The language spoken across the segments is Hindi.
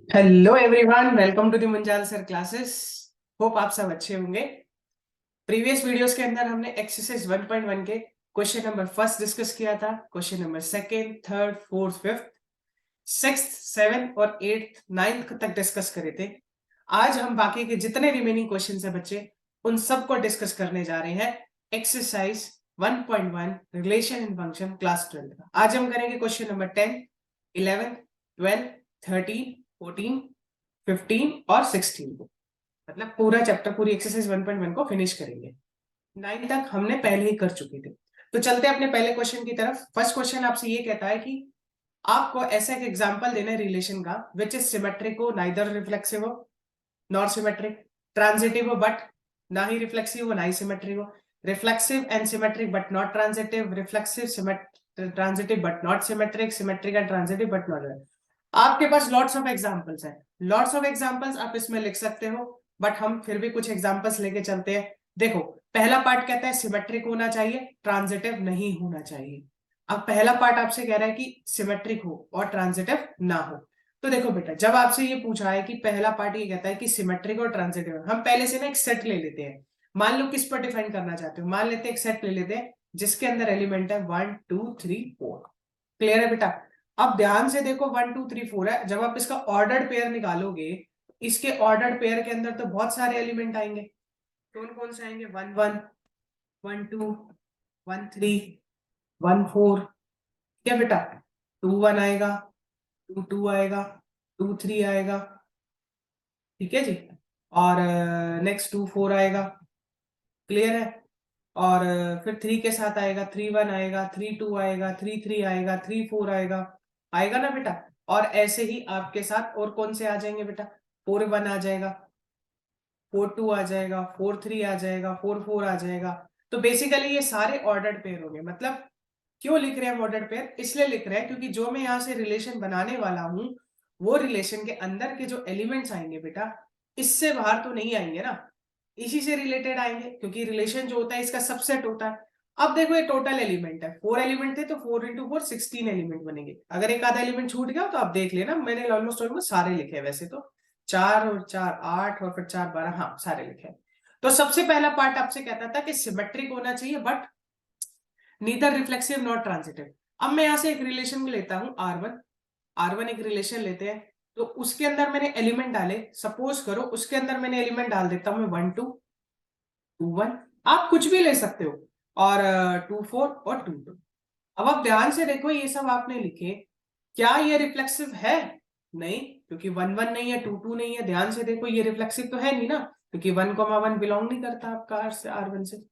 Hello everyone, welcome to the Munjal sir classes. Hope आप सब अच्छे होंगे। प्रीवियस वीडियोस के अंदर हमने एक्सरसाइज 1.1 के क्वेश्चन नंबर फर्स्ट डिस्कस किया था, question number second, third, fourth, fifth, sixth, seventh और एट्थ, नाइन्थ तक डिस्कस करे थे। आज हम बाकी के जितने रिमेनिंग क्वेश्चन है बच्चे, उन सबको डिस्कस करने जा रहे हैं। Exercise 1.1 relation in function class 12 का आज हम करेंगे क्वेश्चन नंबर 10, 11, 12, 13, 14, 15 और 16 को, मतलब पूरा चैप्टर, पूरी एक्सरसाइज 1.1 को फिनिश करेंगे। 9 तक हमने पहले ही कर चुके थे। तो चलते हैं अपने पहले क्वेश्चन की तरफ। फर्स्ट क्वेश्चन आपसे ये कहता है कि आपको ऐसा एक एग्जांपल देना है रिलेशन का, विच इज सिमेट्रिक हो, नाइदर रिफ्लेक्सिव हो नॉर सिमेट्रिक, ट्रांजिटिव हो बट ना ही रिफ्लेक्सिव हो ना ही सिमेट्रिक हो, reflexive and symmetric but not transitive, reflexive transitive but not symmetric, symmetric and transitive but not. आपके पास लॉट्स ऑफ एग्जांपल्स हैं, लॉट्स ऑफ एग्जांपल्स आप इसमें लिख सकते हो, बट हम फिर भी कुछ एग्जांपल्स लेके चलते हैं। देखो, पहला पार्ट कहता है सिमेट्रिक होना चाहिए, ट्रांजिटिव नहीं होना चाहिए। अब पहला पार्ट आपसे कह रहा है कि सिमेट्रिक हो और ट्रांजिटिव ना हो। तो देखो बेटा, जब आपसे ये पूछा है कि पहला पार्ट ये कहता है कि सिमेट्रिक और ट्रांजिटिव, हम पहले से ना एक सेट ले लेते हैं। मान लो किस पर डिफाइन करना चाहते हो, मान लेते हैं एक सेट ले लेते हैं जिसके अंदर एलिमेंट है 1 2 3 4। क्लियर है बेटा? अब ध्यान से देखो, 1 2 3 4 है। जब आप इसका ऑर्डर्ड पेयर निकालोगे, इसके ऑर्डर्ड पेयर के अंदर तो बहुत सारे एलिमेंट आएंगे। कौन कौन से आएंगे? 1 1, 1 2, 1 3, 1 4। क्या बेटा? 2 1 आएगा, 2 2 आएगा, 2 3 आएगा। ठीक है जी। और नेक्स्ट 2 4 आएगा। क्लियर है? और फिर 3 के साथ आएगा, 3 1 आएगा, 3 2 आएगा, 3 3 आएगा, 3 4 आएगा। आएगा ना बेटा? और ऐसे ही आपके साथ और कौन से आ जाएंगे बेटा? 4 1 आ जाएगा, 4 2 आ जाएगा, 4 3 आ जाएगा, 4 4 आ जाएगा। तो बेसिकली ये सारे ऑर्डर्ड पेयर हो गए। मतलब क्यों लिख रहे हैं ऑर्डर्ड पेयर? इसलिए लिख रहे हैं क्योंकि जो मैं यहाँ से रिलेशन बनाने वाला हूं, वो रिलेशन के अंदर के जो एलिमेंट्स आएंगे बेटा, इससे बाहर तो नहीं आएंगे ना, इसी से रिलेटेड आएंगे, क्योंकि रिलेशन जो होता है इसका सबसेट होता है। अब देखो, ये टोटल एलिमेंट है, 4 एलिमेंट थे, तो 4 इंटू 4 16 एलिमेंट बनेंगे। अगर एक आधा एलिमेंट छूट गया तो आप देख लेना, मैंने ऑलमोस्ट सारे लिखे हैं वैसे तो। 4 और 4 8 और फिर 4 12, हाँ सारे लिखे हैं। तो सबसे पहला पार्ट आपसे कहता था कि सिमेट्रिक होना चाहिए but neither reflexive not transitive. अब मैं यहां से एक रिलेशन लेता हूं R1, R1 एक रिलेशन लेते हैं। तो उसके अंदर मैंने एलिमेंट डाले, सपोज करो उसके अंदर मैंने एलिमेंट डाल देता हूं मैं 1 2 2 1, आप कुछ भी ले सकते हो, और 2 4 और 2 2। अब आप ध्यान से देखो, ये सब आपने लिखे, क्या ये रिफ्लेक्सिव है? नहीं, क्योंकि 1 1 नहीं है, 2 2 नहीं है। ध्यान से देखो, ये रिफ्लेक्सिव तो है नहीं ना, क्योंकि 1 1 बिलोंग नहीं करता आपका R1 से।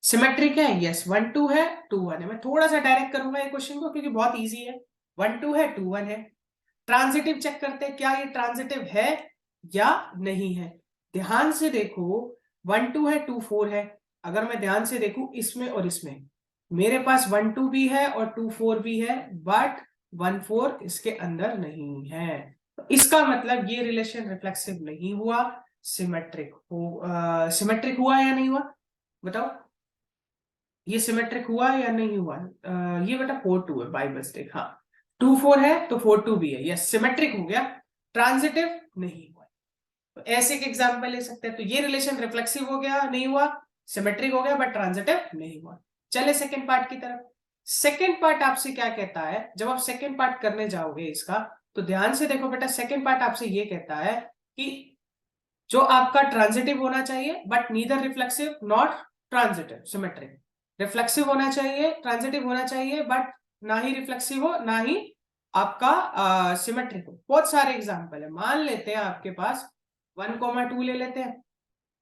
सिमेट्रिक है, यस, 1 2 है, 2 1 है। मैं थोड़ा सा डायरेक्ट करूंगा ये क्वेश्चन को क्योंकि बहुत इजी है। 1 2 है, 2 1 है। ट्रांजिटिव चेक करते हैं, क्या ये ट्रांजिटिव है या नहीं है। ध्यान से देखो, 1 2 है, 2 4 है। अगर मैं ध्यान से देखूं इसमें और इसमें, मेरे पास 1 2 भी है और 2 4 भी है, बट 1 4 इसके अंदर नहीं है। तो इसका मतलब ये रिलेशन रिफ्लेक्सिव नहीं हुआ, सिमेट्रिक हुआ या नहीं हुआ? बताओ, ये सिमेट्रिक हुआ या नहीं हुआ? ये बेटा 4 2 है बाय मिस्टेक, हाँ। 2 4 है तो 4 2 भी है, यस सिमेट्रिक हो गया, ट्रांजिटिव नहीं हुआ। तो ऐसे एक एग्जांपल ले सकते हैं। तो ये रिलेशन रिफ्लेक्सिव हो गया, नहीं हुआ, सिमेट्रिक हो गया बट ट्रांजिटिव नहीं हुआ। चले सेकंड पार्ट की तरफ। सेकंड पार्ट आपसे क्या कहता है? जब आप सेकंड पार्ट करने जाओगे इसका, तो ध्यान से देखो बेटा, सेकंड पार्ट आपसे ये कहता है कि जो आपका ट्रांजिटिव होना चाहिए but neither reflexive not transitive, symmetric. Reflexive होना चाहिए, ट्रांजिटिव होना चाहिए, बट ना ही रिफ्लेक्सिव हो ना ही आपका सिमेट्रिक हो। बहुत सारे एग्जांपल है, मान लेते हैं आपके पास 1 2 ले लेते हैं,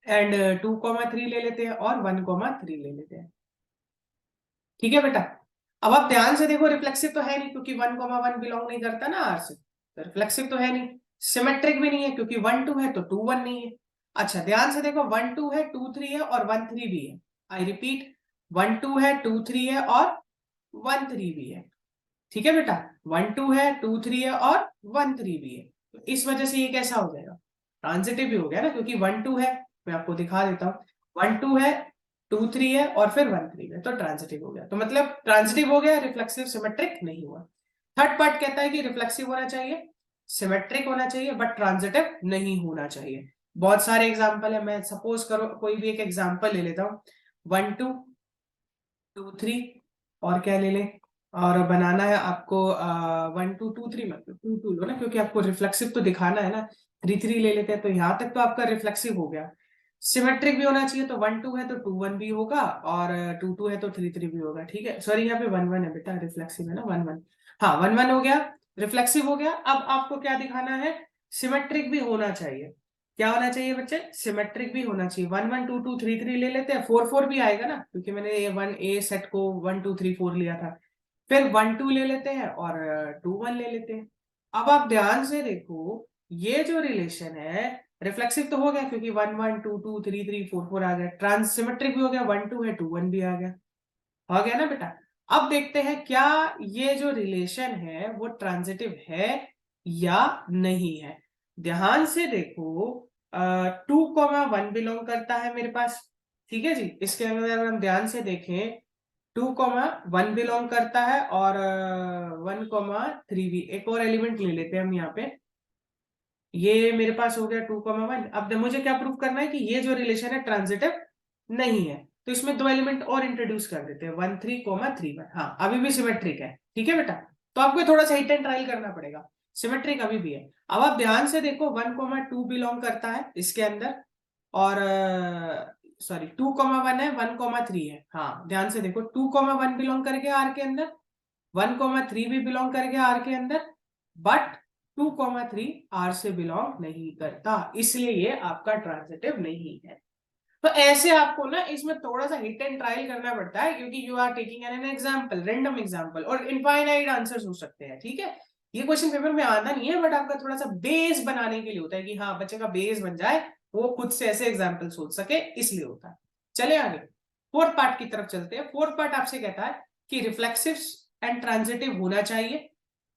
एंड 2 3 ले लेते हैं, और 1 3 ले लेते हैं। ठीक है बेटा? अब आप ध्यान से देखो, रिफ्लेक्सिव तो है नहीं क्योंकि 1 1 बिलोंग नहीं करता ना R से, तो रिफ्लेक्सिव तो है नहीं। सिमेट्रिक भी नहीं है क्योंकि 1 2 है तो 2 1 नहीं है। अच्छा, ध्यान से देखो, 1 2 है, 2 3 है और 1 3 भी है। आई रिपीट, 1 2 है, 2 3 है और 1 3 भी है। ठीक है बेटा? 1 2 है, 2 3 है और 1 3 भी है। तो इस वजह से ये कैसा हो जाएगा? ट्रांजिटिव भी हो गया ना, क्योंकि 1 2 है, मैं आपको दिखा देता हूँ। 1 2 है, 2 3 है और फिर 1 3 है, तो ट्रांजिटिव हो गया। तो मतलब ट्रांजिटिव हो गया, रिफ्लेक्सिव सिमेट्रिक नहीं हुआ। थर्ड पार्ट कहता है कि रिफ्लेक्सिव होना चाहिए, सिमेट्रिक होना चाहिए बट ट्रांजिटिव नहीं होना चाहिए। बहुत सारे एग्जाम्पल है, मैं सपोज करो कोई भी एक एग्जाम्पल ले लेता हूँ, 1 2 2 3, और क्या ले लें, और बनाना है आपको 1 2 2 3, मतलब 2 2 लो ना, क्योंकि आपको रिफ्लेक्सिव तो दिखाना है ना। 3 3 ले लेते हैं, तो यहाँ तक तो आपका रिफ्लेक्सिव हो गया। सिमेट्रिक भी होना चाहिए, तो 1 2 है तो 2 1 भी होगा, और 2 2 है तो 3 3 भी होगा। ठीक है, सॉरी यहाँ पे 1 1 है बेटा, रिफ्लेक्सिव है ना 1 1। हाँ 1 1 हो गया, रिफ्लेक्सिव हो गया। अब आपको क्या दिखाना है, सिमेट्रिक भी होना चाहिए। क्या होना चाहिए बच्चे, सिमेट्रिक भी होना चाहिए। 1 1 2 2 3 3 ले लेते हैं, 4 4 भी आएगा ना, क्योंकि मैंने ये 1 ए सेट को 1 2 3 4 लिया था। फिर 1 2 ले लेते हैं और 2 1 ले लेते हैं। अब आप ध्यान से देखो, ये जो रिलेशन है, रिफ्लेक्सिव तो हो गया क्योंकि 1 1 2 2 3 3 4 4 आ गया, ट्रांस सिमेट्रिक भी हो गया, 1 2 है 2 1 भी आ गया, हो गया ना बेटा। अब देखते हैं क्या ये जो रिलेशन है वो ट्रांजिटिव है या नहीं है। ध्यान से देखो, 2 1 बिलोंग करता है मेरे पास। ठीक है जी, इसके अंदर अगर हम ध्यान से देखें, 2 1 बिलोंग करता है, और 1 3 भी। एक और एलिमेंट ले लेते हैं हम यहाँ पे, ये मेरे पास हो गया 2 1। अब मुझे क्या प्रूव करना है कि ये जो रिलेशन है ट्रांजिटिव नहीं है, तो इसमें दो एलिमेंट और इंट्रोड्यूस कर देते हैं, 1 3 3 1। हाँ अभी भी सिमेट्रिक है, ठीक है बेटा। तो आपको थोड़ा सा हिट एंड ट्रायल करना पड़ेगा, सिमेट्रिक अभी भी है। अब आप ध्यान से देखो, 1 2 बिलोंग करता है इसके अंदर, और सॉरी 2 1 है, 1 3 है। हाँ ध्यान से देखो, 2 1 बिलोंग करके आर के अंदर, 1 3 भी बिलोंग करके आर के अंदर, बट 2 3 आर से बिलोंग नहीं करता, इसलिए ये आपका ट्रांजिटिव नहीं है। तो ऐसे आपको ना इसमें थोड़ा सा हिट एंड ट्रायल करना पड़ता है, क्योंकि you are taking an example, random example, और इनफाइनाइट आंसर्स हो सकते हैं। ठीक है, ये क्वेश्चन पेपर में आता नहीं है, बट आपका थोड़ा सा बेस बनाने के लिए होता है, कि हाँ बच्चे का बेस बन जाए, वो खुद से ऐसे एग्जाम्पल सोच सके, इसलिए होता है। चले आगे, फोर्थ पार्ट की तरफ चलते हैं। फोर्थ पार्ट आपसे कहता है कि रिफ्लेक्सिव एंड ट्रांजिटिव होना चाहिए,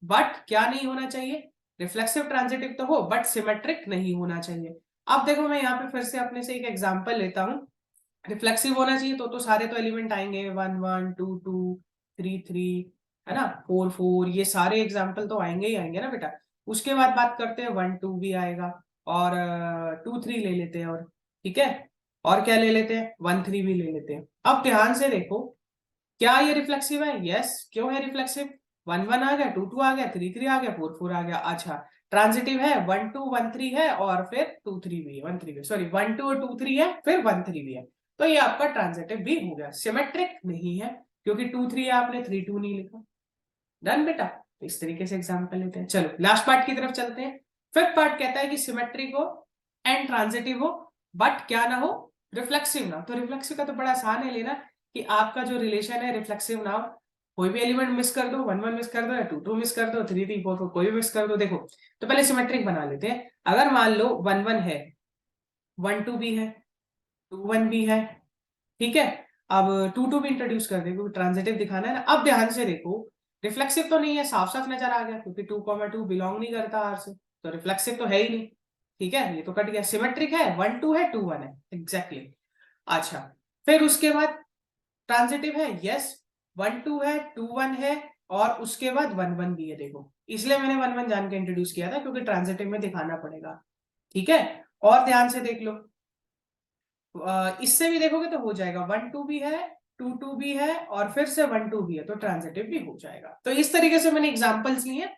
बट क्या नहीं होना चाहिए, रिफ्लेक्सिव ट्रांजिटिव तो हो बट सिमेट्रिक नहीं होना चाहिए। अब देखो मैं यहाँ पे फिर से अपने से एक एग्जांपल लेता हूँ। रिफ्लेक्सिव होना चाहिए तो सारे तो एलिमेंट आएंगे, 1 1 2 2 3 3, है ना, 4 4, ये सारे एग्जांपल तो आएंगे ही आएंगे ना बेटा। उसके बाद बात करते हैं, 1 2 भी आएगा, और 2 3 ले लेते हैं, और ठीक है, और क्या ले लेते हैं, 1 3 भी ले लेते हैं। अब ध्यान से देखो, क्या ये रिफ्लेक्सिव है, यस। क्यों है रिफ्लेक्सिव, 1 1 आ गया, 2 2 आ गया, 3 3 आ गया, 4 4 आ गया। अच्छा, ट्रांजिटिव है, 1 2 1 3 है, और फिर 2 3 भी है, 1 3 भी, सॉरी 1 2 और 2 3 है, फिर 1 3 भी है। तो ये आपका ट्रांजिटिव भी हो गया। सिमेट्रिक नहीं है क्योंकि 2 3 है, आपने 3 2 नहीं लिखा। डन बेटा। तो इस तरीके से एग्जाम्पल लेते हैं। चलो लास्ट पार्ट की तरफ चलते हैं। फिफ्थ पार्ट कहता है कि सिमेट्रिक हो एंड ट्रांजिटिव हो, बट क्या ना हो, रिफ्लेक्सिव ना हो। तो रिफ्लेक्सिव का तो बड़ा आसान है लेना, कि आपका जो रिलेशन है रिफ्लेक्सिव ना हो, कोई भी एलिमेंट मिस कर दो, 1 1 मिस कर दो, या 2 2 मिस कर दो, 3 3 4 4 कोई भी मिस कर दो। देखो तो पहले सिमेट्रिक बना लेते हैं। अगर मान लो 1 1 है, 1 2 भी है, 2 1 भी है, ठीक है, अब 2 2 भी इंट्रोड्यूस कर दे, क्योंकि ट्रांजिटिव दिखाना है ना। अब ध्यान से देखो, रिफ्लेक्सिव तो नहीं है, साफ साफ नजर आ गया, क्योंकि 2 2 बिलोंग नहीं करता आर से, तो रिफ्लेक्सिव तो है ही नहीं। ठीक है, ये तो कट गया। सिमेट्रिक है, 1 2 है, 2 1 है, एग्जैक्टली अच्छा, फिर उसके बाद ट्रांजिटिव है, यस, 1 2 है, 2 1 है, और उसके बाद 1 1 भी है। देखो इसलिए मैंने 1 1 जान के इंट्रोड्यूस किया था, क्योंकि ट्रांजिटिव में दिखाना पड़ेगा। ठीक है, और ध्यान से देख लो, इससे भी देखोगे तो हो जाएगा, 1 2 भी है, 2 2 भी है, और फिर से 1 2 भी है, तो ट्रांजिटिव भी हो जाएगा। तो इस तरीके से मैंने एग्जांपल्स लिए।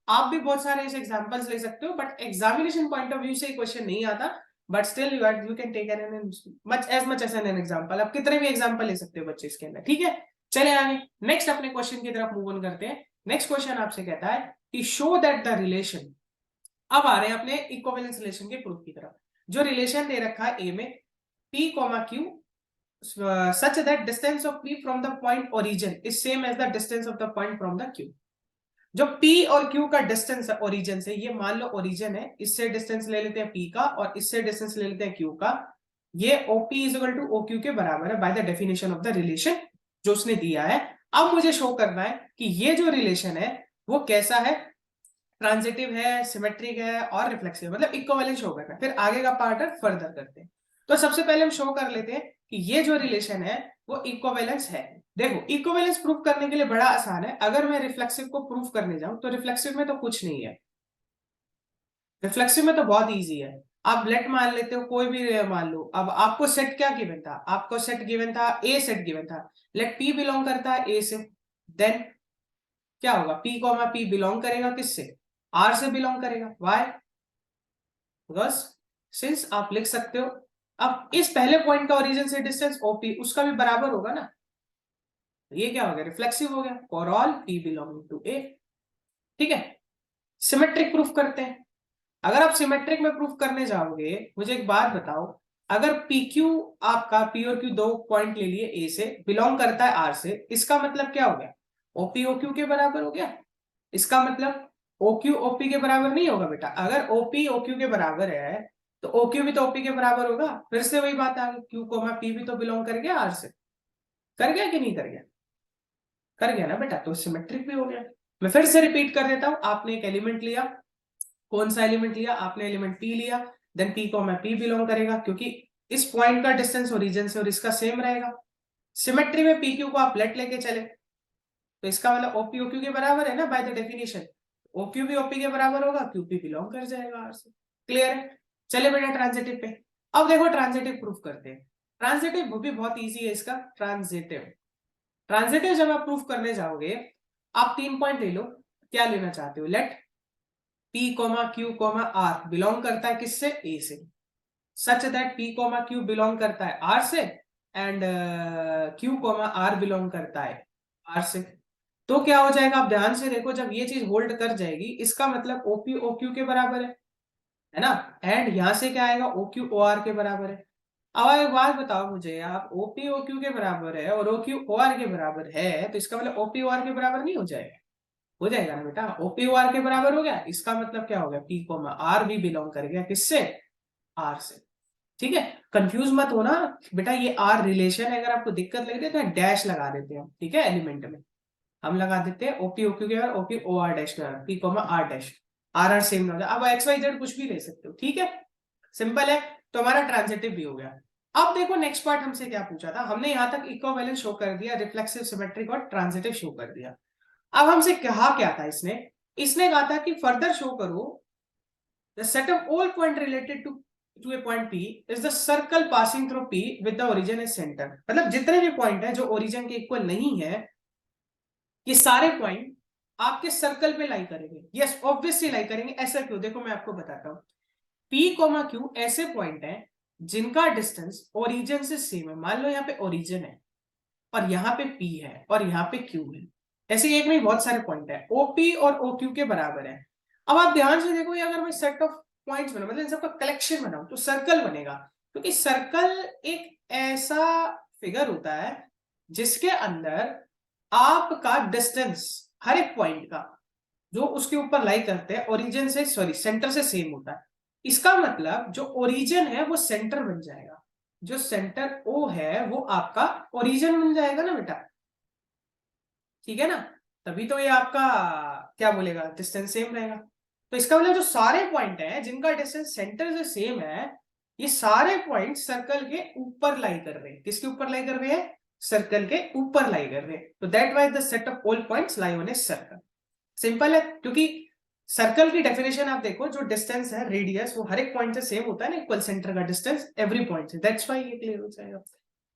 आप भी बहुत सारे ऐसे एग्जांपल्स ले सकते हो, but examination point of view से क्वेश्चन नहीं आता, but still you can take an much as an example. आप कितने भी एग्जांपल ले सकते हो बच्चे इसके अंदर। ठीक है, चले आगे नेक्स्ट अपने क्वेश्चन की तरफ मूव ऑन करते हैं। नेक्स्ट क्वेश्चन आपसे कहता है कि शो दैट द रिलेशन, अब आ रहे हैं अपने इक्विवेलेंस रिलेशन के प्रूफ की तरफ। जो रिलेशन दे रखा है ए में, P, Q such that distance of P from the point origin is same as the distance of the point from the Q। जो P और Q का डिस्टेंस है ओरिजिन से, ये मान लो ओरिजिन है, इससे डिस्टेंस ले लेते हैं P का, और इससे डिस्टेंस ले लेते हैं Q का, ये OP is equal to OQ के बराबर है by the definition of the relation जो उसने दिया है। अब मुझे शो करना है कि ये जो रिलेशन है वो कैसा है, ट्रांजिटिव है, सिमेट्रिक है, और रिफ्लेक्सिव, मतलब इक्विवेलेंस शो करना है। फिर आगे का पार्ट है फर्दर करते हैं। तो सबसे पहले हम शो कर लेते हैं कि ये जो रिलेशन है वो इक्विवेलेंस है। देखो इक्विवेलेंस प्रूफ करने के लिए बड़ा आसान है। अगर मैं रिफ्लेक्सिव को प्रूफ करने जाऊं तो रिफ्लेक्सिव में तो कुछ नहीं है, रिफ्लेक्सिव में तो बहुत इजी है, आप लेट मान लेते हो, कोई भी रे मान लो। अब आपको सेट क्या गिवन था, आपको सेट गिवन था, ए सेट गिवन था, लेट पी बिलोंग करता है ए से, देन क्या होगा, पी कॉमा पी बिलोंग करेगा किससे, आर से बिलोंग करेगा। वाई, बिकॉज सिंस आप लिख सकते हो, अब इस पहले पॉइंट का ओरिजिन से डिस्टेंस ओपी उसका भी बराबर होगा ना, ये क्या हो गया, रिफ्लेक्सिव हो गया, for all P belonging to A. ठीक है, सिमेट्रिक प्रूफ करते हैं। अगर आप सिमेट्रिक में प्रूफ करने जाओगे, मुझे एक बात बताओ, अगर पी क्यू, आपका पी और क्यू दो पॉइंट ले लिए ए से, बिलोंग करता है आर से, इसका मतलब क्या हो गया, ओपी ओक्यू के बराबर हो गया। इसका मतलब ओक्यू ओपी के बराबर नहीं होगा बेटा, अगर ओपी ओक्यू के बराबर है तो ओक्यू भी तो ओपी के बराबर होगा। फिर से वही बात आ गई, क्यू कोमा पी भी तो बिलोंग कर गया आर से, कर गया कि नहीं कर गया, कर गया ना बेटा, तो सिमेट्रिक भी हो गया। मैं फिर से रिपीट कर देता हूं, आपने एक एलिमेंट लिया, कौन सा एलिमेंट लिया आपने, एलिमेंट पी लिया, देन पी को मैं पी बिलोंग करेगा, क्योंकि इस पॉइंट का डिस्टेंस ओरिजिन से और इसका सेम रहेगा। सिमेट्री में पी क्यू को आप लेट लेके चले, तो इसका मतलब ओपी ओक्यू के बराबर है ना बाय द डेफिनेशन, ओक्यू भी ओपी के बराबर होगा, क्यू पी बिलोंग कर जाएगा आर से। क्लियर है, चले बेटा ट्रांजिटिव पे। अब देखो ट्रांजिटिव प्रूफ करते हैं। ट्रांजिटिव वो भी बहुत ईजी है इसका, ट्रांजिटिव, ट्रांजिटिव जब आप प्रूफ करने जाओगे, आप 3 पॉइंट ले लो, क्या लेना चाहते हो, let P comma Q comma R belong करता है किससे, ए से, such that P comma Q belong करता है आर से, and Q comma R belong करता है आर से। तो क्या हो जाएगा, आप ध्यान से देखो, जब ये चीज होल्ड कर जाएगी, इसका मतलब ओपी ओक्यू के बराबर है ना, एंड यहां से क्या आएगा, ओक्यू ओ आर के बराबर है। अब एक बात बताओ मुझे, आप ओपी ओक्यू के बराबर है और ओक्यू ओ आर के बराबर है, तो इसका मतलब ओपी ओ आर के बराबर नहीं हो जाएगा, हो जाएगा ना बेटा, ओपी ओ आर के बराबर हो गया, इसका मतलब क्या हो गया, पी कोमा आर भी बिलोंग कर गया किससे, आर से। ठीक है, कंफ्यूज मत होना बेटा, ये आर रिलेशन है, अगर आपको दिक्कत लग रही है तो डैश लगा देते हैं, ठीक है, एलिमेंट में हम लगा देते हैं ओपी ओक्यू के बाद ओपी ओ आर डैश के बाद P comma R dash, R R same ना हो जाए, अब एक्स वाई जेड कुछ भी ले सकते हो, ठीक है, सिंपल है। तो हमारा ट्रांजिटिव भी हो गया। अब देखो नेक्स्ट पार्ट हमसे क्या पूछा था, हमने यहां तक इक्विवेलेंस शो कर दिया, रिफ्लेक्सिव सिमेट्रिक और ट्रांजिटिव शो कर दिया। अब हमसे कहा क्या था इसने, इसने कहा था कि फर्दर शो करो the set of all point related to a point P is the circle passing through P with the origin as centre. मतलब जितने भी पॉइंट है जो ओरिजिन के इक्वल नहीं है, ये सारे पॉइंट आपके सर्कल पे लाई करेंगे। यस ऑब्वियसली लाई करेंगे, ऐसा क्यों, देखो मैं आपको बताता हूँ। P कोमा Q ऐसे पॉइंट है जिनका डिस्टेंस ओरिजिन से सेम है, मान लो यहाँ पे ओरिजिन है और यहाँ पे P है और यहाँ पे Q है, ऐसे एक में बहुत सारे पॉइंट है, OP और OQ के बराबर है। अब आप ध्यान से देखो, ये अगर मैं सेट ऑफ पॉइंट्स बनाऊं, मतलब इन सबका कलेक्शन बनाऊं, तो सर्कल बनेगा, क्योंकि सर्कल एक ऐसा फिगर होता है जिसके अंदर आपका डिस्टेंस हर एक पॉइंट का जो उसके ऊपर लाई करते हैं ओरिजिन से, सॉरी सेंटर से सेम होता है। इसका मतलब जो ओरिजिन है वो सेंटर बन जाएगा, जो सेंटर ओ है वो आपका ओरिजिन बन जाएगा ना बेटा, ठीक है ना, तभी तो ये आपका क्या बोलेगा, डिस्टेंस सेम रहेगा। तो इसका मतलब जो सारे पॉइंट हैं जिनका डिस्टेंस सेंटर से सेम है, ये सारे पॉइंट सर्कल के ऊपर लाई कर रहे हैं, किसके ऊपर लाई कर रहे हैं, सर्कल के ऊपर लाई कर रहे हैं। तो that wise the set of all points lie on a circle. Simple है, क्योंकि सर्कल की डेफिनेशन आप देखो, जो डिस्टेंस है रेडियस वो हर एक पॉइंट से सेम होता है ना, इक्वल सेंटर का डिस्टेंस एवरी पॉइंट से, दैट्स व्हाई ये क्लियर हो जाएगा।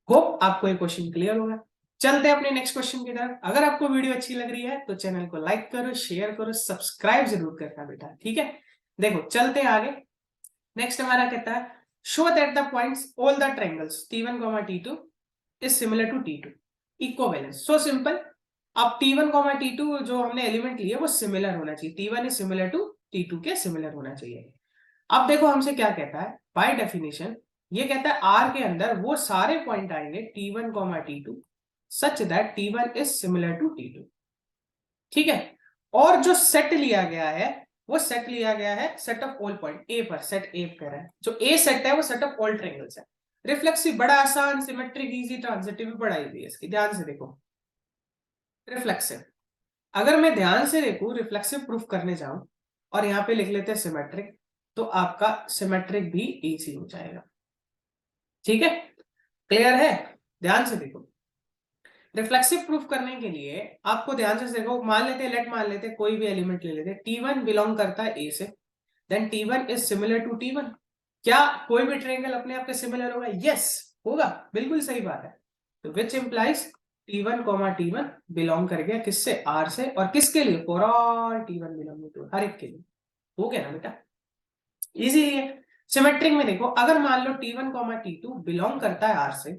होप आपको ये क्वेश्चन क्लियर होगा। चलते हैं अपने नेक्स्ट क्वेश्चन की तरफ। अगर आपको वीडियो अच्छी लग रही है तो चैनल को लाइक करो, शेयर करो, सब्सक्राइब जरूर करना बेटा, ठीक है। देखो चलते हैं आगे। नेक्स्ट हमारा कहता है show that the points all the triangles T1, T2 is similar to T2, equivalence. So simple, अब T1, T2 जो हमने एलिमेंट लिए वो सिमिलर होना चाहिए, T1 is similar to T2 के सिमिलर होना चाहिए। अब देखो हमसे क्या कहता है, बाय डेफिनेशन ये कहता है R के अंदर वो सारे पॉइंट आएंगे T1, T2 such that T1 is similar to T2, ठीक है। और जो सेट लिया गया है वो सेट लिया गया है set of all point A पर, सेट ए पर है, जो ए सेट है वो सेट ऑफ ऑल ट्रायंगल्स है। रिफ्लेक्सिव बड़ा आसान, सिमेट्रिक इजी, ट्रांजिटिव भी पढ़ाई हुई है इसकी, ध्यान से देखो। रिफ्लेक्सिव, अगर मैं ध्यान से देखूं रिफ्लेक्सिव प्रूफ करने जाऊं और यहां पे लिख लेते हैं सिमेट्रिक, तो आपका सिमेट्रिक भी इजी हो जाएगा, ठीक है, क्लियर है। ध्यान से देखो, रिफ्लेक्सिव प्रूफ करने के लिए आपको ध्यान से देखो, मान लेते हैं, लेट मान लेते हैं, कोई भी एलिमेंट ले लेते हैं, T1 बिलोंग करता है ए से, then T1 is similar to T1। क्या कोई भी ट्रायंगल अपने आप के सिमिलर होगा? यस होगा, बिल्कुल सही बात है। तो which implies T1 T1 belong कर गया किससे? R से। और किसके लिए? For all T1 belonging to, हर एक के लिए। हो गया ना बेटा, इजी है। सिमेट्रिक में देखो, अगर मान लो T1 T2 बिलोंग करता है R से,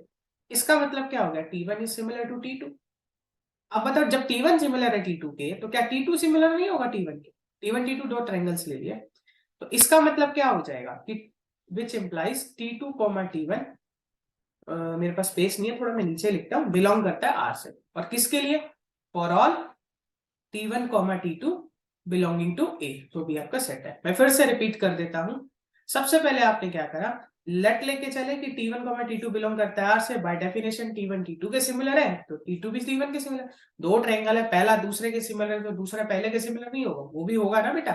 इसका मतलब क्या हो गया? T1 is similar to T2। अब बताओ, जब T1 सिमिलर है T2 के, तो क्या T2 सिमिलर नहीं होगा T1 के? T1 T2 दो ट्रायंगल्स ले लिए, तो इसका मतलब क्या हो जाएगा कि विच इंप्लाइज T2 T1, मेरे पास स्पेस नहीं है, थोड़ा मैं नीचे लिखता हूं, बिलोंग करता है R से। और किसके लिए? For all T1 T2 belonging to A, तो भी आपका सेट है। मैं फिर से रिपीट कर देता हूं। सबसे पहले आपने क्या करा, लेट लेके चले कि T1 T2 बिलोंग करता है R से, बाय डेफिनेशन T1 T2 के सिमिलर है, तो T2 भी T1 के सिमिलर। दो ट्रायंगल है, पहला दूसरे के सिमिलर है, तो दूसरा पहले के सिमिलर नहीं होगा? वो भी होगा ना बेटा,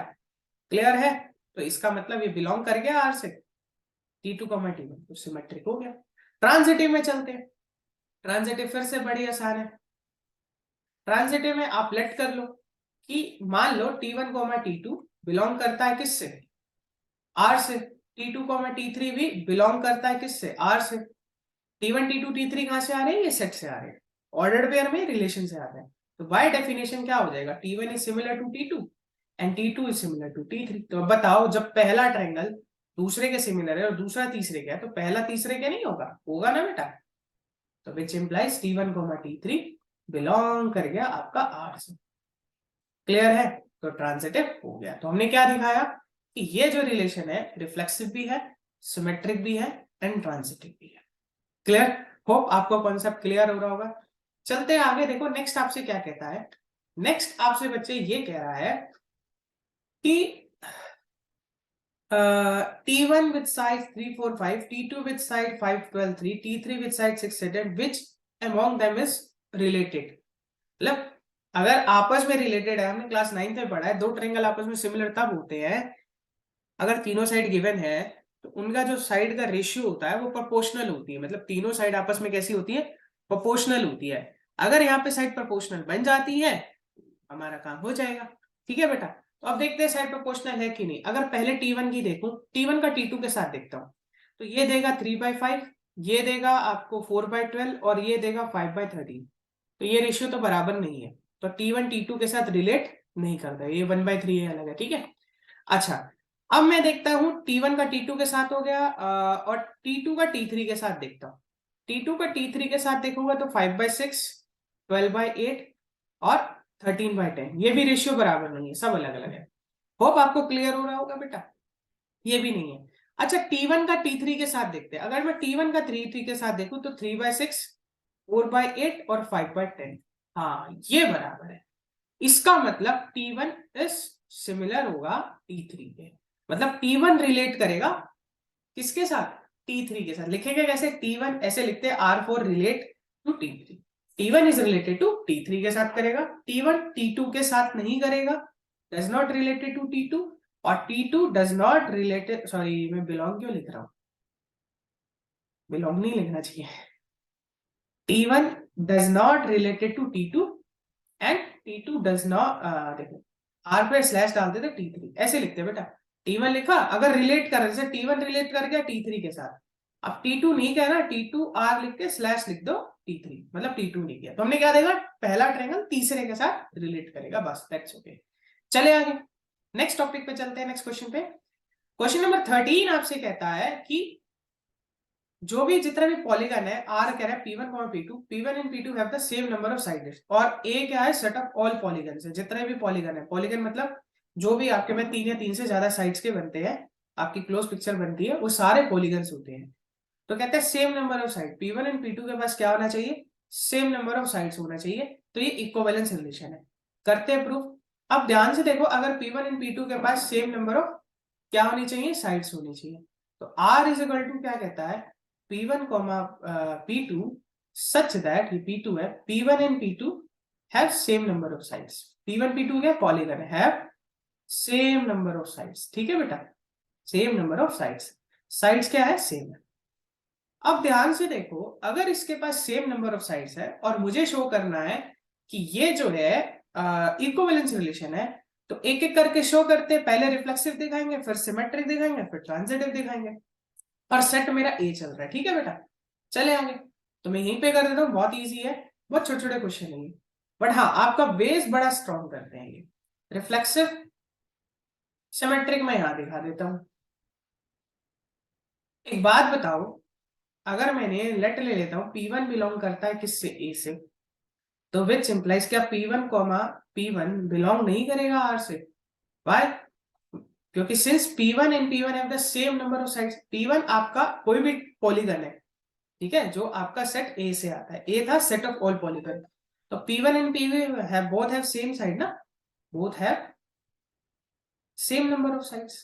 क्लियर है? तो इसका मतलब ये बिलोंग कर गया R से, T2 T1, तो सिमेट्रिक हो गया। ट्रांजिटिव में चलते हैं। ट्रांजिटिव फिर से बड़ी आसान है। ट्रांजिटिव में आप लेट कर लो कि मान लो T1 T2 बिलोंग करता है किससे? R से। T2 T3 भी बिलोंग करता है किससे? R से। T1 T2 T3 कहां से आ रहे हैं? ये सेट से आ रहे हैं, ऑर्डर्ड पेयर में रिलेशन से आ रहे हैं। तो बाय डेफिनेशन क्या हो जाएगा? T1 is similar to T2 and T2 is similar to T3। तो बताओ, जब पहला ट्रायंगल दूसरे के सिमिलर है और दूसरा तीसरे का है, तो पहला तीसरे के नहीं होगा? होगा ना बेटा। तो which implies T1 T3 belong कर गया आपका R से। क्लियर है? तो ट्रांजिटिव हो गया। तो हमने क्या दिखाया कि ये जो रिलेशन है रिफ्लेक्सिव भी है, सिमेट्रिक भी है एंड ट्रांजिटिव भी है। क्लियर? होप आपको कॉन्सेप्ट क्लियर हो रहा होगा। चलते हैं आगे। देखो नेक्स्ट आपसे क्या कहता है। नेक्स्ट आपसे बच्चे ये कह रहा है कि T1 with side 3, 4, 5, T2 with side 5, 12, 3, T3 with side 6, 7, which among them is related? मतलब अगर आपस में रिलेटेड है, हमने क्लास 9th में पढ़ा है, दो ट्रायंगल आपस में सिमिलर तब होते हैं अगर तीनों साइड गिवन है, तो उनका जो साइड का रेशियो होता है वो प्रोपोर्शनल होती है। मतलब तीनों साइड आपस में कैसी होती है? प्रोपोर्शनल होती है। अगर यहाँ पे साइड प्रोपोर्शनल बन जाती है, हमारा काम हो जाएगा। ठीक है बेटा? तो अब देखते हैं साइड प्रोपोर्शनल है कि नहीं। अगर पहले T1 की देखूं, T1 का T2 के साथ देखता हूं, तो ये देगा 3/5, ये देगा आपको 4/12 और ये देगा 5/13। तो ये रेशियो तो बराबर नहीं है, तो T1 T2 के साथ रिलेट नहीं करता, ये 1/3 है, अलग है। ठीक है? अच्छा, अब मैं देखता हूं T1 का T2 के साथ हो गया, और T2 का T3 के साथ देखता हूं। T2 का T3 के साथ देखूंगा तो 5/6, 12/8 और 13/10। ये भी रेशियो बराबर नहीं है, सब अलग अलग है। होप आपको क्लियर हो रहा होगा बेटा। ये भी नहीं है। अच्छा, T1 का T3 के साथ देखते हैं। अगर मैं T1 का T3 के साथ देखूं तो 3/6, 4/8 और 5/10। हाँ, ये बराबर है। इसका मतलब T1 इज सिमिलर होगा T3 के। मतलब T1 रिलेट करेगा किसके साथ? T3 के साथ। लिखेंगे कैसे? T1 ऐसे लिखते हैं, R4 relate to T3। T1 is related to T3 के साथ करेगा, T1 T2 के साथ नहीं करेगा, does not related to T2। और T2 does not related, sorry मैं बिलोंग क्यों लिख रहा हूं? बिलोंग नहीं लिखना चाहिए। T1 does not related to T2 and T2 does not, देखो R पे स्लैश डालते थे T3, ऐसे लिखते बेटा। T1 लिखा, अगर रिलेट कर, जैसे T1 रिलेट कर गया T3 के साथ, अब T2 नहीं कहना, T2 R लिख के स्लैश लिख दो T3, मतलब T2 नहीं किया, तो हमने क्या देखा? पहला ट्रायंगल तीसरे के साथ रिलेट करेगा, बस दैट्स ओके। चले आगे, नेक्स्ट टॉपिक पे चलते हैं, नेक्स्ट क्वेश्चन पे। क्वेश्चन नंबर 13 आपसे कहता है कि जो भी जितना भी पॉलीगन है, आर कह रहा है P1 P2, P1 and P2 have the same number of sides, और ए क्या है? सेट ऑफ ऑल पॉलीगन्स है। जितने भी पॉलीगन है, पॉलीगन मतलब जो भी आपके में 3 या 3 से ज्यादा साइड्स के बनते हैं, आपकी क्लोज पिक्चर बनती है, वो सारे पॉलीगन्स होते हैं। तो कहते हैं same number of side, P1 and P2 के पास क्या होना चाहिए? सेम नंबर ऑफ साइड्स होना चाहिए। तो ये इक्विवेलेंस रिलेशन है। करते हैं प्रूफ। अब ध्यान से देखो, अगर P1 एंड P2 के पास सेम नंबर ऑफ क्या होनी चाहिए? साइड्स होनी चाहिए। तो R इज इक्वल टू क्या कहता है? P1 P2 such that, ये P2 है, P1 and P2 have same number of sides। P1 P2 क्या? पॉलीगन है, have same number of sides। ठीक है बेटा? Same number of sides. Sides क्या है? सेम है। अब ध्यान से देखो, अगर इसके पास सेम नंबर ऑफ साइड्स है और मुझे शो करना है कि ये जो है इक्विवेलेंस रिलेशन है, तो एक एक करके शो करते हैं, पहले रिफ्लेक्सिव दिखाएंगे, फिर सिमेट्रिक दिखाएंगे, फिर ट्रांजिटिव दिखाएंगे। और सेट मेरा ए चल रहा है, ठीक है बेटा। चले आगे, तो मैं यहीं पे कर देता हूँ, बहुत इजी है, बहुत छोटे छोटे क्वेश्चन है, बट हाँ आपका बेस बड़ा स्ट्रॉन्ग करते हैं ये। रिफ्लेक्सिव सिमेट्रिक मैं यहां दिखा देता हूं। एक बात बताओ, अगर मैंने लेट ले लेता हूं P1 बिलोंग करता है किससे, ए से, तो विच इंप्लाइज क्या P1 कॉमा P1 बिलोंग नहीं करेगा R से? वाई? क्योंकि since P1 and P1 have the same number of sides, P1 आपका कोई भी पॉलीगन है, ठीक है, जो आपका सेट ए से आता है, ए था सेट ऑफ ऑल पॉलीगन, तो P1 and P1 have both have same side ना, both have same number of sides,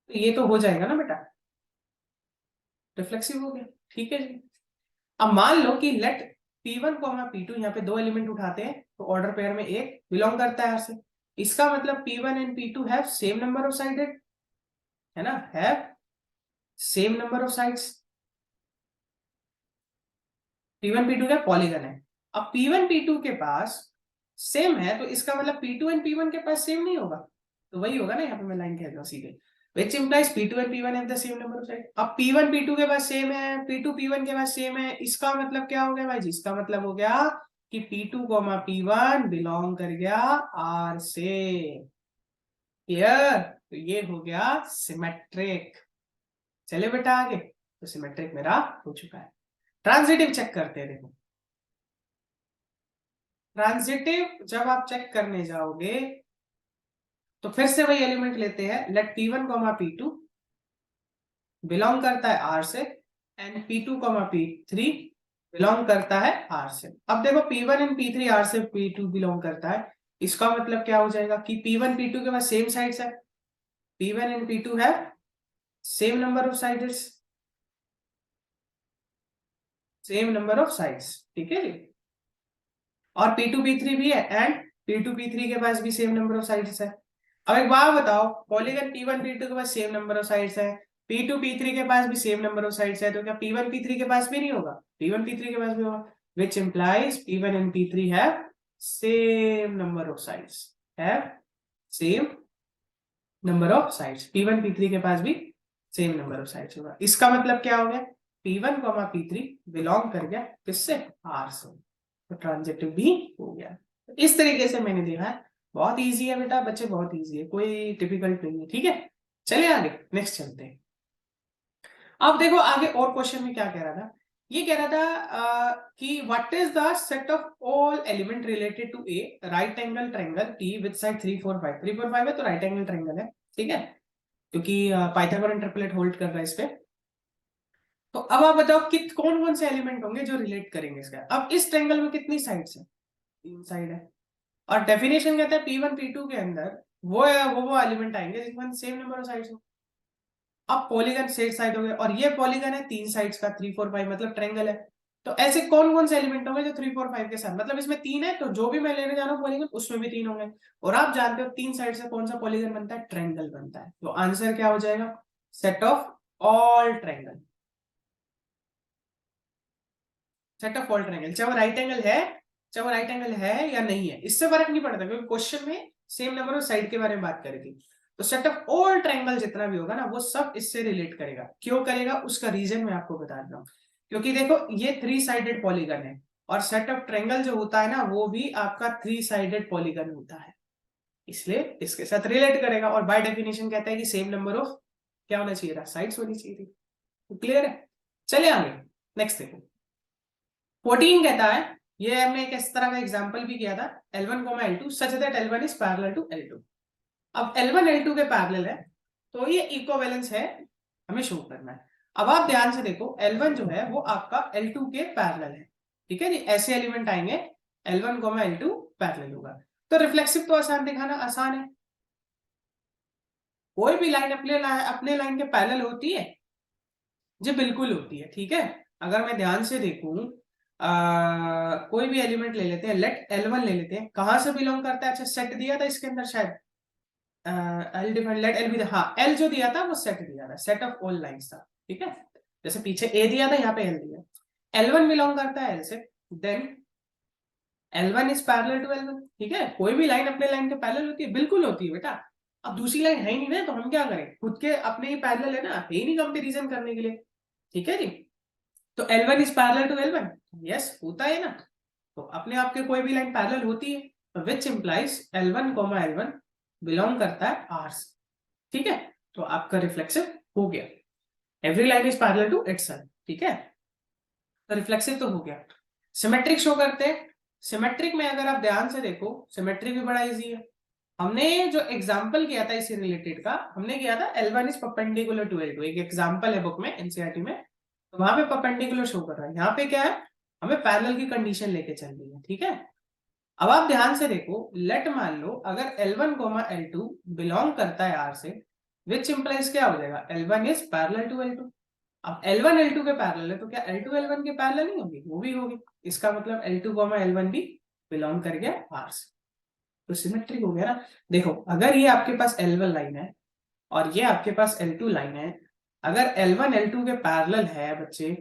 तो ये तो हो जाएगा ना बेटा, रिफ्लेक्सिव हो गया, ठीक है जी। अब मान लो कि लेट P1 P2, यहाँ पे दो एलिमेंट उठाते हैं, तो ऑर्डर पेयर में एक बिलोंग करता है R से, इसका मतलब P1 and P2 have same number of shaded, है ना, have same number of sides. P1 P2 क्या पॉलीगन है, अब P1 P2 के पास सेम है, तो इसका मतलब P2 एंड P1 के पास सेम नहीं होगा, तो वही होगा ना, यहाँ पे मैं लाइन कह रहा हूँ सीधे, which implies P2 and P1 have the same number of sides। अब P1 P2 के पास सेम है, P2 P1 के पास सेम है, इसका मतलब क्या हो गया भाई जी, इसका मतलब हो गया कि P2 P1 बिलोंग कर गया R से, क्लियर? तो ये हो गया सिमेट्रिक। चले बेटा आगे, तो सिमेट्रिक मेरा हो चुका है। ट्रांजिटिव चेक करते हैं, देखो ट्रांजिटिव जब आप चेक करने जाओगे तो फिर से वही एलिमेंट लेते हैं, लेट P1 P2 बिलोंग करता है R से, एंड P2 P3 बिलोंग करता है R से। अब देखो P1 एंड P3 R से P2 बिलोंग करता है, इसका मतलब क्या हो जाएगा कि P1 P2 के पास सेम साइड्स है, P1 एंड P2 है same number of sides, same number of sides, ठीक है जी। और P2 P3 भी है, एंड P2 P3 के पास भी सेम नंबर ऑफ साइड्स है। अब एक बात बताओ, पॉलीगन P1 P2 के पास सेम नंबर ऑफ साइड्स है, P2 P3 के पास भी सेम नंबर ऑफ साइड्स है, तो क्या P1 P3 के पास भी नहीं होगा? P1 P3 के पास भी होगा, which implies P1 and P3 have same number of sides, have same number of sides, P1 P3 के पास भी सेम नंबर ऑफ साइड्स होगा। इसका मतलब क्या हो गया, P1 P3 बिलोंग कर गया किससे, R से, तो ट्रांजिटिव भी हो गया। इस तरीके से मैंने देखा है, बहुत इजी है बेटा बच्चे, बहुत इजी है, कोई डिफिकल्ट नहीं है, ठीक है। चलिए आगे नेक्स्ट चलते हैं। अब देखो आगे और क्वेश्चन में क्या कह रहा था, ये कह रहा था कि what is the set of all element related to a right angle triangle T with side 3 4 5, 3 4 5 है तो राइट एंगल ट्रायंगल है, ठीक है, क्योंकि पाइथागोरन ट्रिपलेट होल्ड कर रहा है इस पे। तो अब आप बताओ कि कौन कौन से एलिमेंट होंगे जो रिलेट करेंगे इसका। अब इस ट्रायंगल में कितनी साइड्स है, तीन साइड है, और डेफिनेशन कहता है P1 P2 के अंदर वो एलिमेंट आएंगे जिनके पास सेम नंबर ऑफ साइड्स हो। अब पॉलीगन सेट साइड हो गए, और ये पॉलीगन है तीन साइड्स का, 3 4 5 मतलब ट्रायंगल है, तो ऐसे कौन कौन से एलिमेंट होंगे जो 3 4 5 के साथ, मतलब इसमें तीन है, तो जो भी मैं लेने जा रहा हूँ पॉलीगन उसमें भी तीन होंगे, और आप जानते हो तीन साइड से कौन सा पॉलीगन बनता है, ट्रायंगल बनता है, तो आंसर क्या हो जाएगा, set of all triangle, set of all triangle, चाहे वो राइट एंगल है, चाहे वो राइट एंगल है या नहीं है, इससे फर्क नहीं पड़ता, क्योंकि क्वेश्चन में सेम नंबर ऑफ साइड के बारे में बात करेगी। तो सेट ऑफ ऑल ट्रायंगल जितना भी होगा ना, वो सब इससे रिलेट करेगा। क्यों करेगा, उसका रीजन मैं आपको बता रहा हूँ, क्योंकि देखो ये 3 साइडेड पॉलीगन है, और सेट ऑफ ट्रायंगल जो होता है ना, वो भी आपका 3 साइडेड पॉलीगन होता है, इसलिए इसके साथ रिलेट करेगा। और बाय डेफिनेशन कहता है कि सेम नंबर ऑफ क्या होना चाहिए था, साइड्स होनी चाहिए थी। तो क्लियर है, चलिए आगे नेक्स्ट देखो। 14 कहता है, ये हमने एक इस तरह का एग्जांपल भी किया था, L1 L2 such that L1 is parallel to L2। अब L1 L2 के पैरेलल है, तो ये इक्विवेलेंस है, हमें शो करना है। अब आप ध्यान से देखो, L1 जो है वो आपका L2 के पैरेलल है, ठीक है जी, ऐसे एलिमेंट आएंगे, L1 L2 पैरेलल होगा, तो रिफ्लेक्सिव तो आसान दिखाना आसान है, कोई भी लाइन अपने लाइन के पैरेलल होती है जी, बिल्कुल होती है, ठीक है। अगर मैं ध्यान से देखूं, कोई भी एलिमेंट ले लेते हैं, लेट L1 ले लेते हैं, कहां से बिलोंग करता है, अच्छा सेट दिया था इसके अंदर शायद, एल डिफाइन लेट एल भी, हाँ एल जो दिया था वो सेट दिया था, सेट ऑफ ऑल लाइंस था, ठीक है, जैसे पीछे ए दिया था यहाँ पे एल दिया, L1 बिलोंग करता है एल से, then L1 is parallel to L1, ठीक है। कोई भी लाइन अपने लाइन के पैरेलल होती है, बिल्कुल होती है बेटा। अब दूसरी लाइन है ही नहीं ना, तो हम क्या करें, खुद के अपने ही पैरेलल है ना, है ही नहीं कंपैरिजन करने के लिए, ठीक है जी। तो L1 is parallel to L1, yes होता है ना। तो अपने आप के कोई भी लाइन पैरेलल होती है, which implies L1 L1 belong करता है R से, ठीक है। तो आपका रिफ्लेक्सिव हो गया, every line is parallel to itself, ठीक है। तो रिफ्लेक्सिव तो हो गया। सिमेट्रिक शो करते हैं। सिमेट्रिक में अगर आप ध्यान से देखो, सिमेट्रिक भी बड़ा इजी है। हमने जो एग्जांपल किया था इससे रिलेटेड का, हमने किया था L1 is perpendicular to L2, एक एग्जांपल है बुक में एनसीईआरटी में, तो वहां पे परपेंडिकुलर शो कर रहा है। यहाँ पे क्या है, हमें पैरेलल की कंडीशन लेके चल रही है, ठीक है। अब आप ध्यान से देखो, लेट मान लो अगर L1 L2 बिलोंग करता है R से, विच इंप्लाइज क्या हो जाएगा, L1 is parallel to L2। अब L1 L2 के पैरेलल है, तो क्या L2 L1 के पैरेलल नहीं होगी, वो भी होगी। इसका मतलब L2 L1 भी बिलोंग कर गया R से, तो सिमेट्रिक हो गया ना। देखो अगर ये आपके पास L1 लाइन है और ये आपके पास L2 लाइन है, अगर L1 L2 के पैरेलल है बच्चे,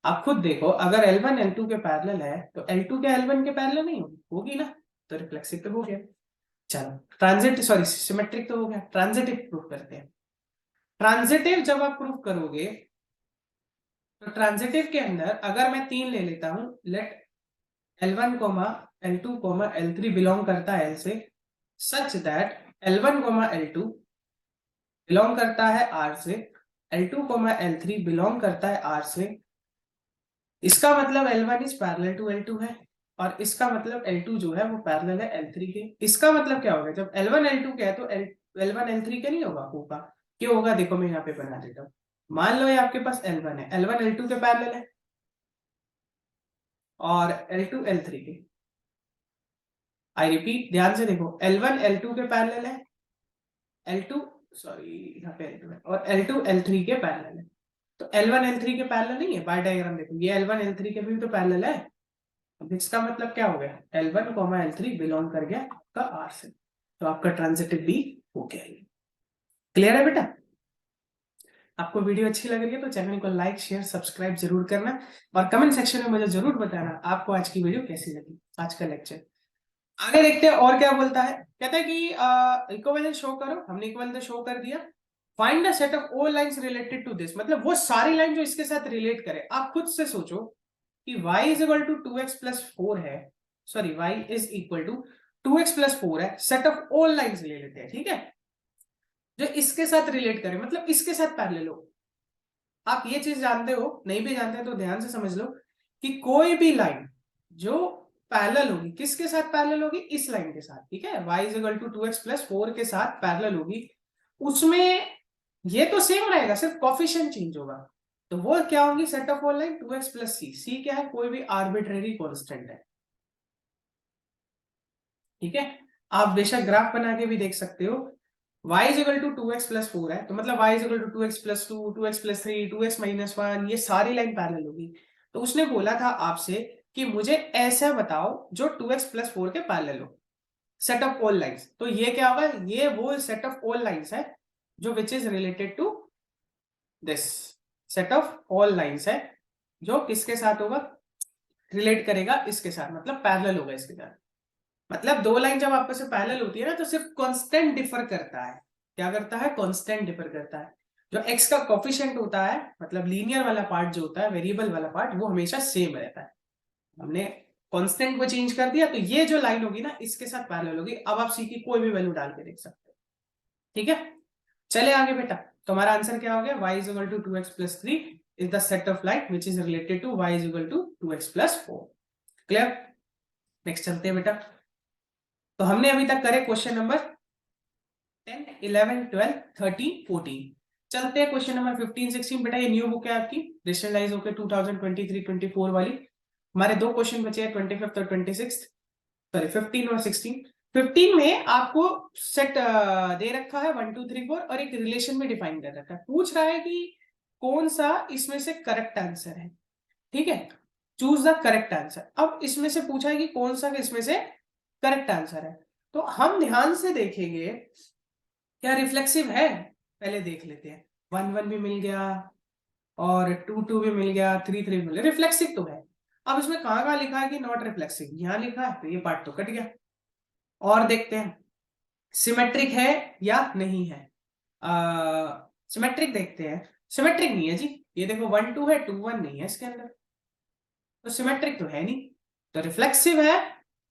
आप खुद देखो, अगर L1 L2 के पैरेलल है तो L2 के L1 के पैरेलल नहीं होगी, होगी ना, तो रिफ्लेक्सिव तो हो गया। चलो ट्रांजिटिव, सॉरी सिमेट्रिक तो हो गया, ट्रांजिटिव प्रूफ करते हैं। ट्रांजिटिव जब आप प्रूफ करोगे, तो ट्रांजिटिव के अंदर अगर मैं 3 ले लेता हूं, late L1 L2 L3 belong करता है L से, such that L1 L2 belong करता है R से, L2 L3 बिलोंग करता है R से, इसका मतलब L1 is parallel to L2 है, और इसका मतलब L2 जो है वो पैरेलल है L3 के। इसका मतलब क्या होगा, जब L1 L2 के है तो L1 L3 के नहीं होगा, होगा। क्यों होगा, देखो मैं यहाँ पे बना देता हूँ। मान लो ये आपके पास L1 है, L1 L2 के पैरेलल है और L2 L3 के। आई रिपीट, ध्यान से देखो, L1 L2 के पैरेलल है, L2 सॉरी यहाँ पे L2 है, और L2 L3 के पैरेलल है। तो L1 L3 के पैरेलल नहीं है, बाय डायग्राम देखो, ये L1 L3 के भी तो पैरेलल है। अब इसका मतलब क्या हो गया, L1 L3 बिलोंग कर गया आपका R से, तो आपका ट्रांजिटिव भी हो गया। क्लियर है बेटा। आपको वीडियो अच्छी लग रही है तो चैनल को लाइक शेयर सब्सक्राइब जरूर करना, और कमेंट सेक्शन में मुझे जरूर बताना आपको आज की वीडियो कैसी लगी, आज का लेक्चर। आगे देखते हैं और क्या बोलता है। कहता है कि इक्विवेलेंस शो करो, हमने इक्विवेलेंस शो कर दिया। Find the set of all lines related to this, मतलब वो सारी लाइन जो इसके साथ रिलेट करे। आप खुद से सोचो कि y is equal to 2x plus 4 है, sorry y is equal to 2x plus 4 है, सेट ऑफ ऑल लाइंस ले लेते हैं, ठीक है, जो इसके साथ रिलेट करे, मतलब इसके साथ पैरेलल हो। आप ये चीज जानते हो, नहीं भी जानते तो ध्यान से समझ लो कि कोई भी लाइन जो पैरेलल होगी, किसके साथ पैरेलल होगी, इस लाइन के साथ, ठीक है, y is equal to 2x plus 4 के साथ पैरेलल होगी, उसमें ये तो सेम रहेगा, सिर्फ कोफिशिएंट चेंज होगा। तो वो क्या होंगी, set of all line 2x plus C. C क्या है, कोई भी आर्बिट्रेरी कांस्टेंट है, ठीक है। आप बेशक ग्राफ बना के भी देख सकते हो। y is equal to 2x plus 4 है, तो मतलब y is equal to 2x plus 2, 2x plus 3, 2x minus 1, ये सारी लाइन पैरेलल होगी। तो उसने बोला था आपसे कि मुझे ऐसा बताओ जो 2x प्लस 4 के पैरेलल हो, सेट ऑफ ऑल लाइंस। तो ये क्या होगा, ये वो सेट ऑफ ऑल लाइंस है जो which is related to this, set of all lines है जो किसके साथ होगा, रिलेट करेगा इसके साथ, मतलब पैरेलल होगा इसके साथ। मतलब दो लाइन जब आपस में पैरेलल होती है ना, तो सिर्फ कांस्टेंट डिफर करता है। क्या करता है, कांस्टेंट डिफर करता है। जो x का कोफिशिएंट होता है, मतलब लीनियर वाला पार्ट जो होता है, वेरिएबल वाला पार्ट, वो हमेशा सेम रहता है। हमने कांस्टेंट को चेंज कर दिया, तो ये जो लाइन होगी ना, इसके साथ पैरेलल होगी। अब आप c की कोई भी वैल्यू डाल के देख सकते हो, ठीक है। चले आगे बेटा, तुम्हारा आंसर क्या हो गया, y is equal to 2x plus 3 is the set of line which is related to y is equal to 2x plus 4। Clear. Next चलते हैं बेटा। तो हमने अभी तक करे क्वेश्चन नंबर 10, 11, 12, 13, 14। चलते हैं क्वेश्चन नंबर 15, 16। बेटा ये न्यू बुक है आपकी, रेशनलाइज होकर 2023-24 वाली। हमारे दो क्वेश्चन बचे हैं, 25th और 26th, सॉरी 15 और 16। 15 में आपको सेट दे रखा है 1 2 3 4 और एक रिलेशन में डिफाइन कर रखा है। पूछ रहा है कि कौन सा इसमें से करेक्ट आंसर है, ठीक है, चूज द करेक्ट आंसर। अब इसमें से पूछा है कि कौन सा इसमें से करेक्ट आंसर है, तो हम ध्यान से देखेंगे क्या रिफ्लेक्सिव है, पहले देख लेते हैं। 1 1 भी मिल गया और 2 2 भी मिल गया, 3 3 मिल गया, रिफ्लेक्सिव तो है। अब इसमें कहाँ लिखा है कि नॉट रिफ्लेक्सिव, यहाँ लिखा है, तो ये पार्ट तो कट गया। और देखते हैं सिमेट्रिक है या नहीं है। सिमेट्रिक देखते हैं, सिमेट्रिक नहीं है जी, ये देखो 1 2 है, 2 1 नहीं है इसके अंदर, तो सिमेट्रिक तो है नहीं, तो रिफ्लेक्सिव है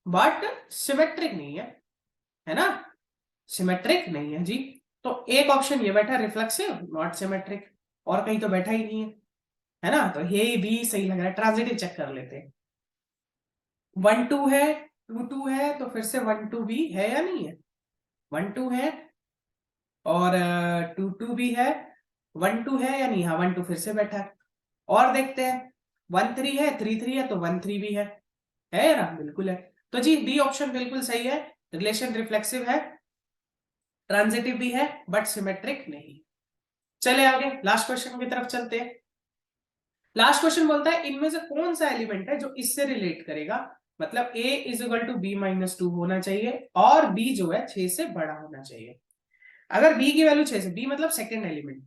बट सिमेट्रिक नहीं है ना, सिमेट्रिक नहीं है जी। तो एक ऑप्शन ये बैठा रिफ्लेक्सिव नॉट सिमेट्रिक, और कहीं तो बैठा ही नहीं है ना, तो ये भी सही लग रहा है। ट्रांजिटिव चेक कर लेते हैं, 1 2 है, 2 2 है, तो फिर से 1 2 भी है या नहीं है, 1 2 है और 2 2 भी है, 1 2 है या नहीं, हाँ 1 2 फिर से बैठा है। और देखते हैं 1 3 है, 3 3 है, तो 1 3 भी है ना, बिल्कुल है। तो जी डी ऑप्शन बिल्कुल सही है, रिलेशन रिफ्लेक्सिव है, ट्रांजिटिव भी है बट सिमेट्रिक नहीं। चले आगे लास्ट क्वेश्चन की तरफ चलते हैं। लास्ट क्वेश्चन बोलता है इनमें से कौन सा एलिमेंट है जो इससे रिलेट करेगा, मतलब a is equal to b minus 2 होना चाहिए और b जो है 6 से बड़ा होना चाहिए। अगर b की वैल्यू 6 से, b मतलब सेकेंड एलिमेंट,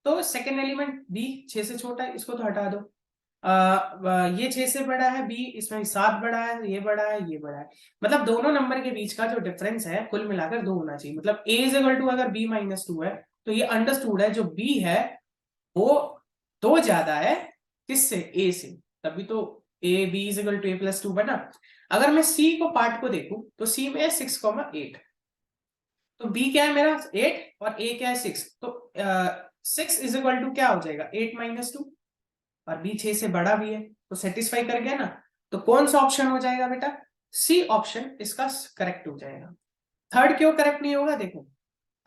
तो सेकेंड एलिमेंट b 6 से छोटा है, इसको तो हटा दो। ये 6 से बड़ा है b, इसमें 7 बड़ा है, ये बड़ा है, ये बड़ा है, मतलब दोनों नंबर के बीच का जो डिफरेंस है कुल मिलाकर 2 होना चाहिए। मतलब a इज इक्वल टू अगर b माइनस 2 है, तो ये अंडरस्टूड है जो b है वो 2 ज्यादा है किससे, a से, तभी तो a b is equal to a plus 2 बना। अगर मैं c को पार्ट को देखूं तो c में है 6,8, तो b क्या है मेरा 8 और a क्या है 6, तो 6 इज इक्वल टू क्या हो जाएगा 8 माइनस 2, और b 6 से बड़ा भी है, तो सेटिस्फाई कर गया ना। तो कौन सा ऑप्शन हो जाएगा बेटा, सी ऑप्शन इसका करेक्ट हो जाएगा। थर्ड क्यों करेक्ट नहीं होगा, देखो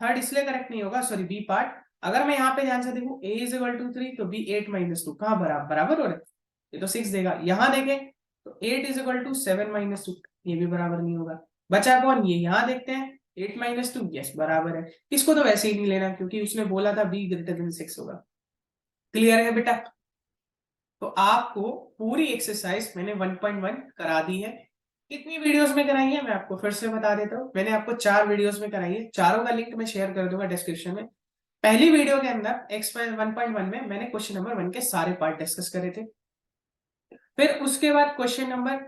थर्ड इसलिए करेक्ट नहीं होगा, सॉरी बी पार्ट, अगर मैं यहाँ पे ध्यान से देखूं a इज इक्वल टू 3, तो b 8 माइनस 2 कहाँ बराबर हो रहा है, ये तो 6 देगा। यहाँ देखें तो 8 इज इक्वल टू 7 माइनस 2, ये भी बराबर नहीं होगा। बचा कौन, ये यहाँ देखते हैं 8 माइनस 2, यस बराबर है। इसको तो वैसे ही नहीं लेना क्योंकि उसने बोला था b ग्रेटर देन 6 होगा। क्लियर है बेटा, तो आपको पूरी एक्सरसाइज मैंने 1.1 करा दी है। कितनी वीडियोस में कराई है मैं आपको फिर से बता देता हूँ, मैंने आपको 4 वीडियोस में कराई है, चारों का लिंक मैं शेयर कर दूंगा डिस्क्रिप्शन में। पहली वीडियो के अंदर एक्सरसाइज 1.1 में मैंने क्वेश्चन नंबर 1 के सारे पार्ट डिस्कस करे थे। फिर उसके बाद क्वेश्चन नंबर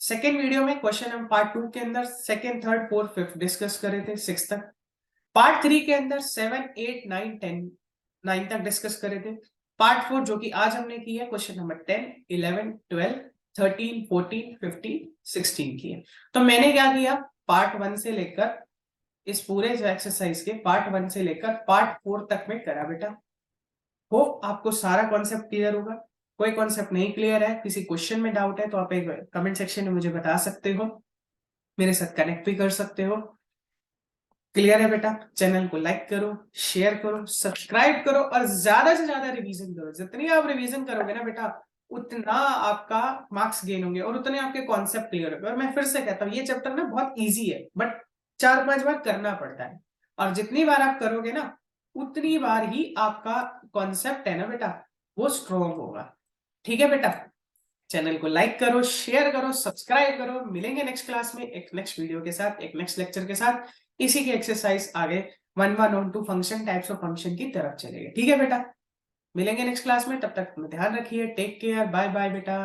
सेकेंड वीडियो में क्वेश्चन नंबर पार्ट 2 के अंदर second third fourth fifth discuss करे थे 6 तक। पार्ट 3 के अंदर 7 8 9 10 9 तक डिस्कस करे थे। पार्ट 4 जो कि आज हमने की है क्वेश्चन नंबर 10 11 12 13 14 15 16 की है। तो मैंने क्या किया, पार्ट 1 से लेकर इस पूरे एक्सरसाइज के पार्ट 1 से लेकर पार्ट 4 तक में करा बेटा। हो आपको सारा कॉन्सेप्ट क्लियर होगा। कोई कॉन्सेप्ट नहीं क्लियर है, किसी क्वेश्चन में डाउट है, तो आप एक कमेंट सेक्शन में मुझे बता सकते हो, मेरे साथ कनेक्ट भी कर सकते हो। क्लियर है बेटा, चैनल को लाइक करो, शेयर करो, सब्सक्राइब करो और ज्यादा से ज्यादा रिवीजन करो। जितनी आप रिवीजन करोगे ना बेटा उतना आपका मार्क्स गेन होंगे और उतने आपके कॉन्सेप्ट क्लियर होंगे। और मैं फिर से कहता हूँ ये चैप्टर ना बहुत इजी है बट 4-5 बार करना पड़ता है, और जितनी बार आप करोगे ना उतनी बार ही आपका कॉन्सेप्ट है ना बेटा वो स्ट्रॉन्ग होगा। ठीक है बेटा, चैनल को लाइक करो, शेयर करो, सब्सक्राइब करो। मिलेंगे नेक्स्ट क्लास में एक नेक्स्ट वीडियो के साथ, एक नेक्स्ट लेक्चर के साथ। इसी की एक्सरसाइज आगे 1 1 on 2 function types of function की तरफ चलेगा। ठीक है बेटा, मिलेंगे नेक्स्ट क्लास में, तब तक ध्यान रखिए, टेक केयर, बाय बाय बेटा।